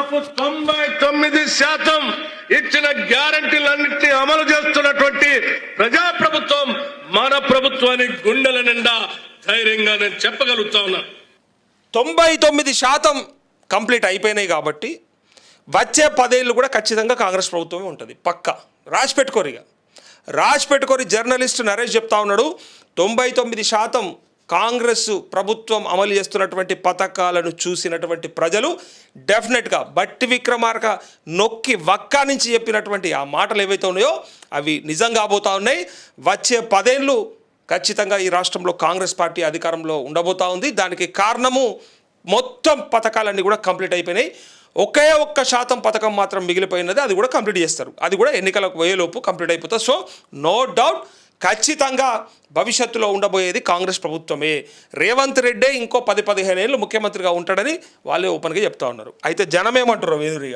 దాదాపు 99% ఇచ్చిన గ్యారంటీలన్నింటినీ అమలు చేస్తున్నటువంటి ప్రజాప్రభుత్వం మన ప్రభుత్వానికి గుండెల నిండా ధైర్యంగా నేను చెప్పగలుగుతా ఉన్నా. 99% కంప్లీట్ అయిపోయినాయి కాబట్టి వచ్చే 10 ఏళ్ళు కూడా ఖచ్చితంగా కాంగ్రెస్ ప్రభుత్వమే ఉంటుంది. పక్కా రాసి పెట్టుకోరు. జర్నలిస్ట్ నరేష్ చెప్తా ఉన్నాడు, 99% కాంగ్రెస్ ప్రభుత్వం అమలు చేస్తున్నటువంటి పథకాలను చూసినటువంటి ప్రజలు డెఫినెట్గా బట్టి విక్రమార్క నొక్కి వక్కా నుంచి చెప్పినటువంటి ఆ మాటలు ఏవైతే ఉన్నాయో అవి నిజం కాబోతా ఉన్నాయి. వచ్చే 10 ఏళ్ళు ఖచ్చితంగా ఈ రాష్ట్రంలో కాంగ్రెస్ పార్టీ అధికారంలో ఉండబోతా ఉంది. దానికి కారణము మొత్తం పథకాలన్నీ కూడా కంప్లీట్ అయిపోయినాయి. ఒకే 1% పథకం మాత్రం మిగిలిపోయినది, అది కూడా కంప్లీట్ చేస్తారు. అది కూడా ఎన్నికలకు పోయేలోపు కంప్లీట్ అయిపోతుంది. సో నో డౌట్ ఖచ్చితంగా భవిష్యత్తులో ఉండబోయేది కాంగ్రెస్ ప్రభుత్వమే. రేవంత్ రెడ్డే ఇంకో 10-15 ఏళ్ళు ముఖ్యమంత్రిగా ఉంటాడని వాళ్ళే ఓపెన్గా చెప్తా ఉన్నారు. అయితే జనం ఏమంటారు ఎదురుగా?